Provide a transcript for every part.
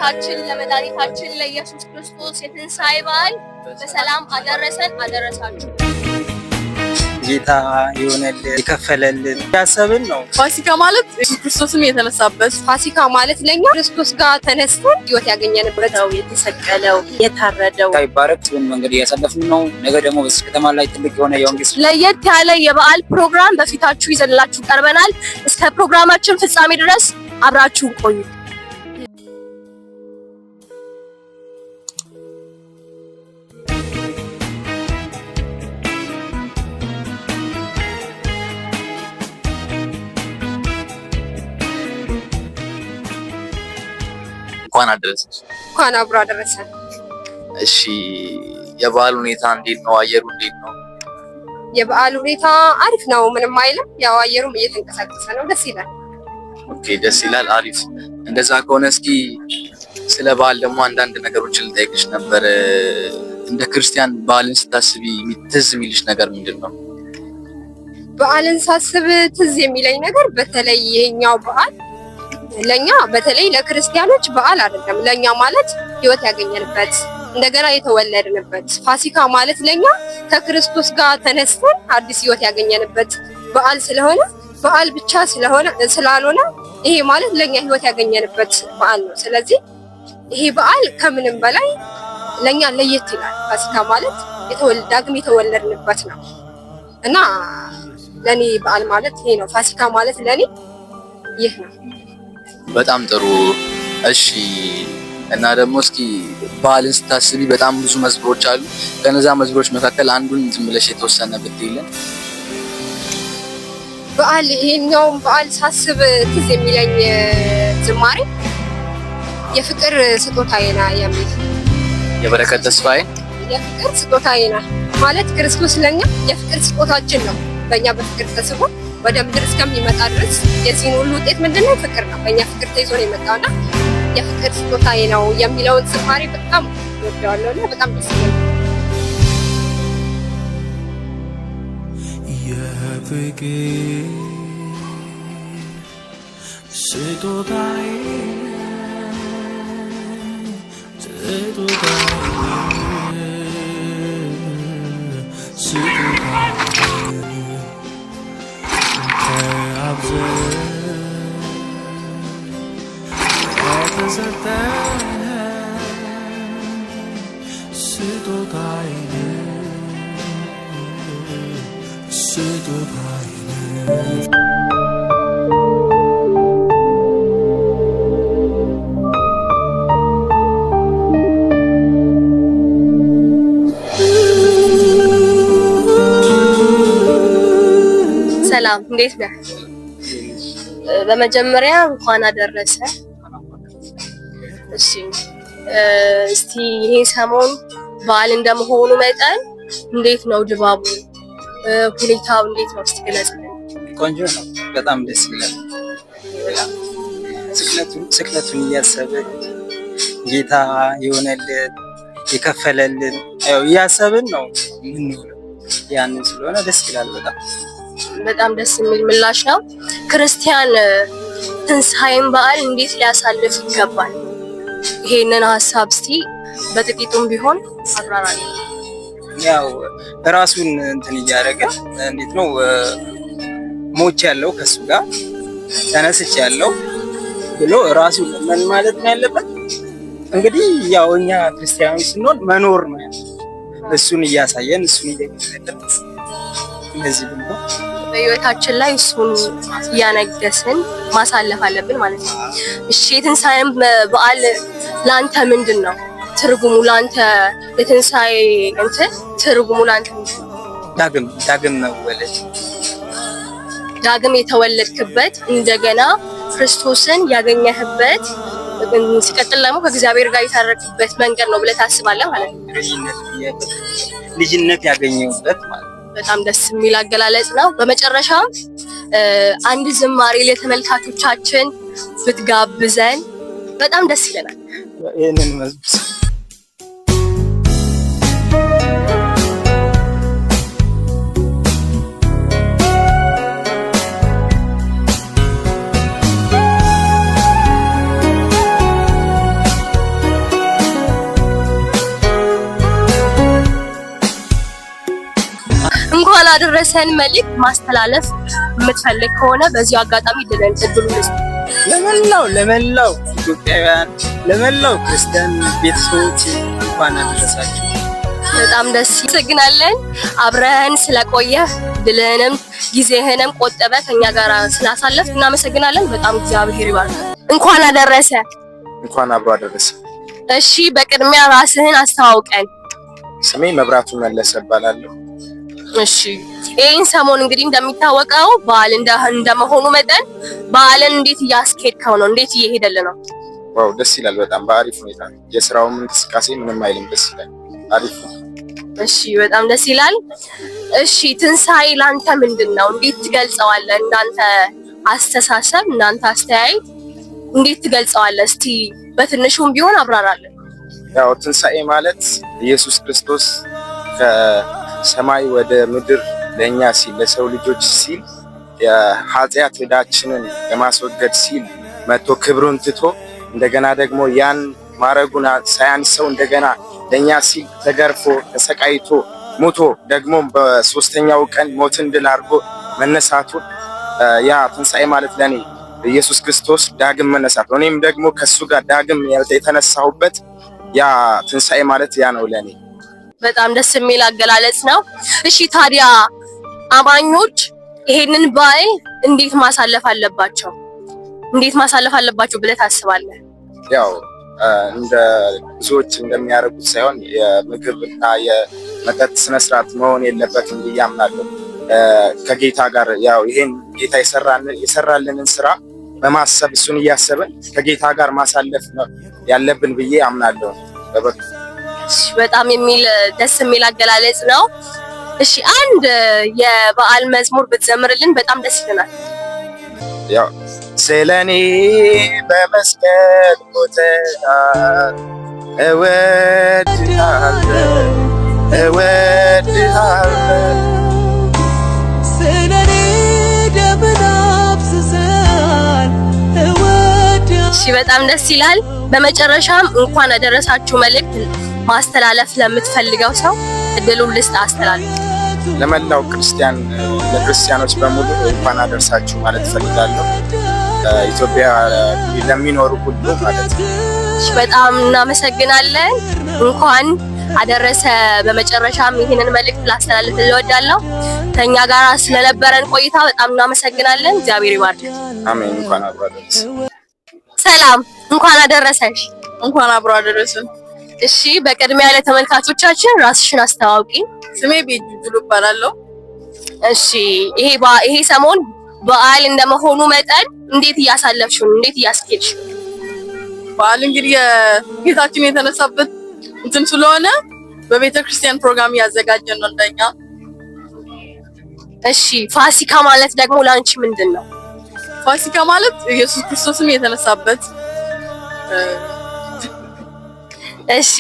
ለጌታችን ለመድኃኒታችን ለኢየሱስ ክርስቶስ የትንሣኤ በዓል በሰላም አደረሳችሁ። ጌታ የሆነልን የከፈለልን ያሰብን ነው። ፋሲካ ማለት ኢየሱስ ክርስቶስም የተነሳበት፣ ፋሲካ ማለት ለኛ ክርስቶስ ጋር ተነስተን ሕይወት ያገኘንበት ነው። የተሰቀለው የታረደው ይባረክ መንገድ እያሳለፍን ነው። ነገ ደግሞ በዚህ ከተማ ላይ ትልቅ የሆነ የወንጌል ለየት ያለ የበዓል ፕሮግራም በፊታችሁ ይዘንላችሁ ቀርበናል። እስከ ፕሮግራማችን ፍጻሜ ድረስ አብራችሁ ቆዩ። እንኳን አደረሰሽ። እንኳን አብሮ አደረሰን። እሺ የበዓል ሁኔታ እንዴት ነው? አየሩ እንዴት ነው? የበዓል ሁኔታ አሪፍ ነው፣ ምንም አይልም። ያው አየሩም እየተንቀሳቀሰ ነው፣ ደስ ይላል። ኦኬ ደስ ይላል፣ አሪፍ። እንደዛ ከሆነ እስኪ ስለ በዓል ደግሞ አንዳንድ ነገሮችን ልጠይቅሽ ነበር። እንደ ክርስቲያን በዓልን ስታስቢ ትዝ የሚልሽ ነገር ምንድን ነው? በዓልን ሳስብ ትዝ የሚለኝ ነገር በተለይ ይሄኛው በዓል ለኛ በተለይ ለክርስቲያኖች በዓል አይደለም። ለኛ ማለት ሕይወት ያገኘንበት እንደገና የተወለድንበት ፋሲካ ማለት ለኛ ከክርስቶስ ጋር ተነስተን አዲስ ሕይወት ያገኘንበት በዓል ስለሆነ በዓል ብቻ ስላልሆነ ይሄ ማለት ለኛ ሕይወት ያገኘንበት በዓል ነው። ስለዚህ ይሄ በዓል ከምንም በላይ ለኛ ለየት ይላል። ፋሲካ ማለት ዳግም የተወለድንበት ነው እና ለኔ በዓል ማለት ይሄ ነው። ፋሲካ ማለት ለኔ ይህ ነው። በጣም ጥሩ። እሺ እና ደግሞ እስኪ በዓልን ስታስቢ በጣም ብዙ መዝሙሮች አሉ። ከነዛ መዝሙሮች መካከል አንዱን ዝም ብለሽ የተወሰነ ብትይልን። በዓል ይሄኛውን በዓል ሳስብ ትዝ የሚለኝ ዝማሬ የፍቅር ስጦታዬ ና የሚል የበረከት ተስፋዬ የፍቅር ስጦታዬ ና ማለት ክርስቶስ ለኛ የፍቅር ስጦታችን ነው። በእኛ በፍቅር ተስቦ ወደ ምድር እስከሚመጣ ድረስ የዚህን ሁሉ ውጤት ምንድነው? ፍቅር ነው። በእኛ ፍቅር ተይዞ ነው የመጣውና የፍቅር ስጦታዬ ነው የሚለውን ዝማሬ በጣም ወደዋለሁና በጣም ደስ ይላል። የፍቅር ስጦታዬ ሰላም እንዴት ነህ? በመጀመሪያ እንኳን አደረሰ። እሺ እስቲ ይሄ ሰሞን በዓል እንደመሆኑ መጠን እንዴት ነው ድባቡ? ሁኔታው እንዴት ነው? እስቲ ገለጽልኝ። ቆንጆ ነው፣ በጣም ደስ ይላል። ስቅለቱን እያሰብን ጌታ የሆነልን የከፈለልን እያሰብን ነው የምንውለው። ያንን ስለሆነ ደስ ይላል። በጣም ደስ የሚል ምላሽ ነው። ክርስቲያን ትንሣኤን በዓል እንዴት ሊያሳልፍ ይገባል? ይሄንን ሀሳብ እስቲ በጥቂቱም ቢሆን አብራራለሁ። ያው ራሱን እንትን እያደረገ እንዴት ነው ሞች ያለው ከሱ ጋር ተነስች ያለው ብሎ ራሱን ምን ማለት ነው ያለበት? እንግዲህ ያው እኛ ክርስቲያኖች ስንሆን መኖር ነው እሱን እያሳየን እሱን እየገለጥን እንደዚህ ብሎ በህይወታችን ላይ እሱን እያነገስን ማሳለፍ አለብን ማለት ነው። እሺ የትንሣኤን በዓል ላንተ ምንድን ነው ትርጉሙ? ላንተ የትንሣኤ ትርጉሙ ላንተ ዳግም መወለድ፣ ዳግም የተወለድክበት እንደገና ክርስቶስን ያገኘህበት ሲቀጥል ደግሞ ከእግዚአብሔር ጋር የታረቅበት መንገድ ነው ብለህ ታስባለህ ማለት ነው። ልጅነት ያገኘሁበት ማለት ነው። በጣም ደስ የሚል አገላለጽ ነው። በመጨረሻ አንድ ዝማሬ ለተመልካቾቻችን ብትጋብዘን በጣም ደስ ይለናል። ይሄንን መዝሙር እንኳን አደረሰን መልእክት ማስተላለፍ የምትፈልግ ከሆነ በዚሁ አጋጣሚ እድሉን ልስጥ። ለመላው ኢትዮጵያውያን፣ ለመላው ክርስቲያን ቤተሰቦች እንኳን አደረሳችሁ። በጣም ደስ ይሰግናለን። አብረን ስለቆየህ ድልህንም ጊዜህንም ቆጠበ ከኛ ጋር ስላሳለፍ እናመሰግናለን። በጣም እግዚአብሔር ይባርክ። እንኳን አደረሰ። እንኳን አብሮ አደረሰ። እሺ በቅድሚያ ራስህን አስተዋውቀን። ስሜ መብራቱ መለሰ እባላለሁ። እሺ ይህን ሰሞን እንግዲህ እንደሚታወቀው በዓል እንደመሆኑ መጠን በዓልን እንዴት እያስኬድከው ነው? እንዴት እየሄደልህ ነው? ዋው ደስ ይላል። በጣም በአሪፍ ሁኔታ ነው። የስራውም እንቅስቃሴ ምንም አይልም፣ ደስ ይላል። አሪፍ ነው። እሺ በጣም ደስ ይላል። እሺ ትንሣኤ ላንተ ምንድን ነው? እንዴት ትገልጸዋለህ? እናንተ አስተሳሰብ፣ እናንተ አስተያየት እንዴት ትገልጸዋለህ? እስቲ በትንሹም ቢሆን አብራራለን። ያው ትንሣኤ ማለት ኢየሱስ ክርስቶስ ከሰማይ ወደ ምድር ለእኛ ሲል ለሰው ልጆች ሲል የኃጢአት ዕዳችንን ለማስወገድ ሲል መጥቶ ክብሩን ትቶ እንደገና ደግሞ ያን ማረጉን ሳያንሰው እንደገና ለእኛ ሲል ተገርፎ ተሰቃይቶ ሞቶ ደግሞ በሶስተኛው ቀን ሞትን ድል አድርጎ መነሳቱን ያ ትንሣኤ ማለት ለኔ ኢየሱስ ክርስቶስ ዳግም መነሳት ነው። እኔም ደግሞ ከሱ ጋር ዳግም የተነሳሁበት ያ ትንሣኤ ማለት ያ ነው ለኔ። በጣም ደስ የሚል አገላለጽ ነው። እሺ ታዲያ አማኞች ይሄንን በዓል እንዴት ማሳለፍ አለባቸው? እንዴት ማሳለፍ አለባቸው ብለህ ታስባለህ? ያው እንደ ብዙዎች እንደሚያደርጉት ሳይሆን የምግብና የመጠጥ ስነስርዓት መሆን የለበትም ብዬ አምናለሁ። ከጌታ ጋር ያው ይሄን ጌታ የሰራልንን ስራ በማሰብ እሱን እያሰብን ከጌታ ጋር ማሳለፍ ነው ያለብን ብዬ አምናለሁ። በጣም ደስ የሚል አገላለጽ ነው። እሺ አንድ የበዓል መዝሙር ብትዘምርልን በጣም ደስ ይለናል። ያው ስለኔ በመስቀል ሞተሃል፣ እወድሃለሁ ስለኔ ደምን አፍስሰሃል፣ እወድሃለሁ። እሺ በጣም ደስ ይላል። በመጨረሻም እንኳን አደረሳችሁ መልእክት ማስተላለፍ ለምትፈልገው ሰው እድሉን ልስጥ፣ አስተላልፍ። ለመላው ለክርስቲያኖች በሙሉ እንኳን አደረሳችሁ ማለት ፈልጋለሁ። ኢትዮጵያ ለሚኖሩ ሁሉ ማለት ነው። በጣም እናመሰግናለን። እንኳን አደረሰ። በመጨረሻም ይህንን መልእክት ላስተላልፍ እወዳለሁ። ከኛ ጋር ስለነበረን ቆይታ በጣም እናመሰግናለን። እግዚአብሔር ይባርክ። አሜን። እንኳን አብሮ አደረሰ። ሰላም፣ እንኳን አደረሰሽ። እንኳን አብሮ አደረሰን። እሺ በቅድሚያ ለተመልካቾቻችን ራስሽን አስተዋውቂ። ስሜ ቤጁሉ እባላለሁ። እሺ ይሄ ሰሞን በዓል እንደመሆኑ መጠን እንዴት እያሳለፍሽ ነው? እንዴት እያስኬድሽ ነው? በዓል እንግዲህ የጌታችን የተነሳበት እንትን ስለሆነ በቤተክርስቲያን ፕሮግራም እያዘጋጀን ነው እንደኛ። እሺ ፋሲካ ማለት ደግሞ ላንቺ ምንድን ነው? ፋሲካ ማለት ኢየሱስ ክርስቶስም የተነሳበት። እሺ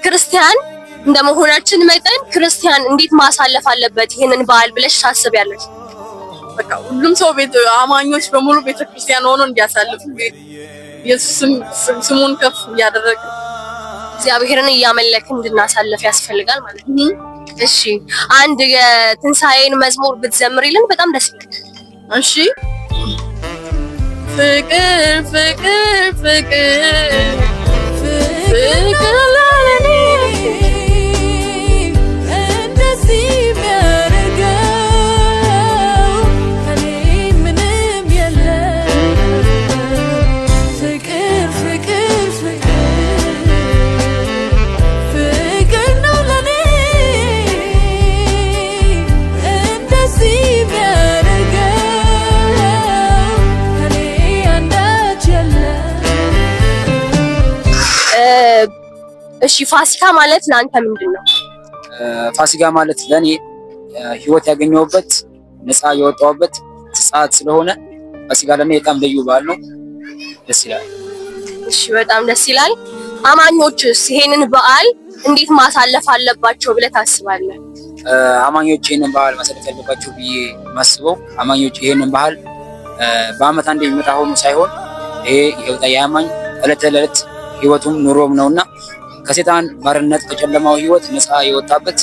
ክርስቲያን እንደመሆናችን መጠን ክርስቲያን እንዴት ማሳለፍ አለበት ይሄንን በዓል ብለሽ ታስቢያለሽ? በቃ ሁሉም ሰው አማኞች በሙሉ ቤተክርስቲያን ሆኖ እንዲያሳልፉ ኢየሱስም ስሙን ከፍ እያደረገ እግዚአብሔርን እያመለክን እንድናሳልፍ ያስፈልጋል ማለት ነው። እሺ አንድ የትንሣኤን መዝሙር ብትዘምሪልን በጣም ደስ ይላል። እሺ ፍቅር ፍቅር ፍቅር ፍቅር ለኔ እንደዚህ የሚያደርገው ከኔ ምንም የለም። ፍቅር ፍቅር ፍቅር ፍቅር ነው ለኔ እንደዚህ የሚያደርገው ከኔ አንዳች የለም። እሺ ፋሲካ ማለት ለአንተ ምንድን ነው? ፋሲካ ማለት ለኔ ህይወት ያገኘሁበት ነፃ የወጣሁበት ሰዓት ስለሆነ ፋሲካ ለኔ በጣም ልዩ በዓል ነው። ደስ ይላል። እሺ በጣም ደስ ይላል። አማኞችስ ይሄንን በዓል እንዴት ማሳለፍ አለባቸው ብለህ ታስባለህ? አማኞች ይሄንን በዓል ማሳለፍ ያለባቸው ብዬ ማስበው አማኞች ይሄንን በዓል በአመት አንዴ የሚመጣ ሆኖ ሳይሆን ይሄ የአማኝ ዕለት ተዕለት ህይወቱም ኑሮም ነውና ከሰይጣን ባርነት ከጨለማው ህይወት ነፃ የወጣበት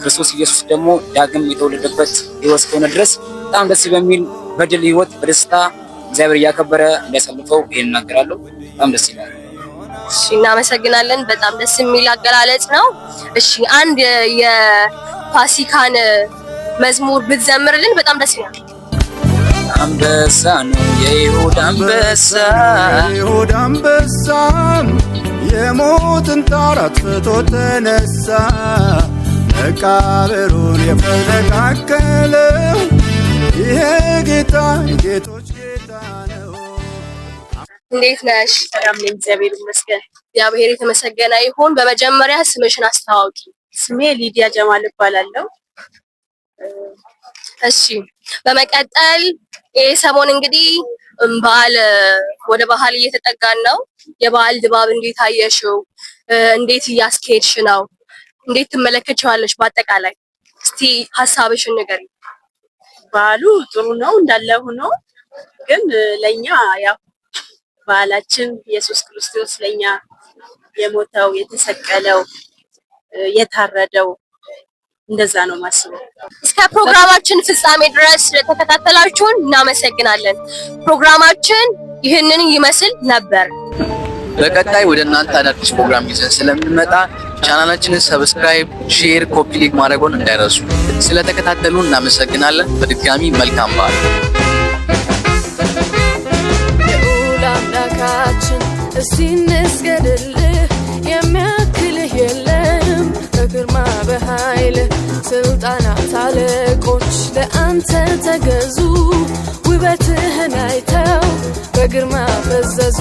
ክርስቶስ ኢየሱስ ደግሞ ዳግም የተወለደበት ሕይወት እስከሆነ ድረስ በጣም ደስ በሚል በድል ሕይወት በደስታ እግዚአብሔር እያከበረ እንዲያሳልፈው ይሄን እናገራለሁ። በጣም ደስ ይላል። እሺ እናመሰግናለን። በጣም ደስ የሚል አገላለጽ ነው። እሺ አንድ የፋሲካን መዝሙር ብትዘምርልን በጣም ደስ ይላል። አንበሳ ነው የይሁዳ አንበሳ የይሁዳ አንበሳ የሞትን ጣር አጥፍቶ ተነሳ መቃብሩን የፈነቃቀለው ይሄ ጌታ የጌቶች ጌታ ነው። እንዴት ነሽ? ሰላም ነኝ፣ እግዚአብሔር ይመስገን። እግዚአብሔር የተመሰገነ ይሁን። በመጀመሪያ ስምሽን አስተዋውቂ። ስሜ ሊዲያ ጀማል እባላለሁ። እሺ በመቀጠል ይሄ ሰሞን እንግዲህ በዓል ወደ ባህል እየተጠጋን ነው። የበዓል ድባብ እንዴት አየሽው? እንዴት እያስኬድሽ ነው? እንዴት ትመለከቻለሽ? በአጠቃላይ እስቲ ሐሳብሽን ንገሪኝ። በዓሉ ጥሩ ነው እንዳለ ሆኖ ግን ለኛ ያው በዓላችን ኢየሱስ ክርስቶስ ለኛ የሞተው የተሰቀለው የታረደው እንደዛ ነው ማስበው። እስከ ፕሮግራማችን ፍጻሜ ድረስ ስለተከታተላችሁን እናመሰግናለን። ፕሮግራማችን ይህንን ይመስል ነበር። በቀጣይ ወደ እናንተ አዳዲስ ፕሮግራም ይዘን ስለምንመጣ ቻናላችንን ሰብስክራይብ፣ ሼር፣ ኮፒ ሊንክ ማድረጉን እንዳይረሱ። ስለተከታተሉን እናመሰግናለን። በድጋሚ መልካም በዓል። አምላካችን እስቲ እንስገድልህ፣ የሚያክልህ የለም በግርማ በኃይል ስልጣናት አለቆች ለአንተ ተገዙ፣ ውበትህን አይተው በግርማ ፈዘዙ።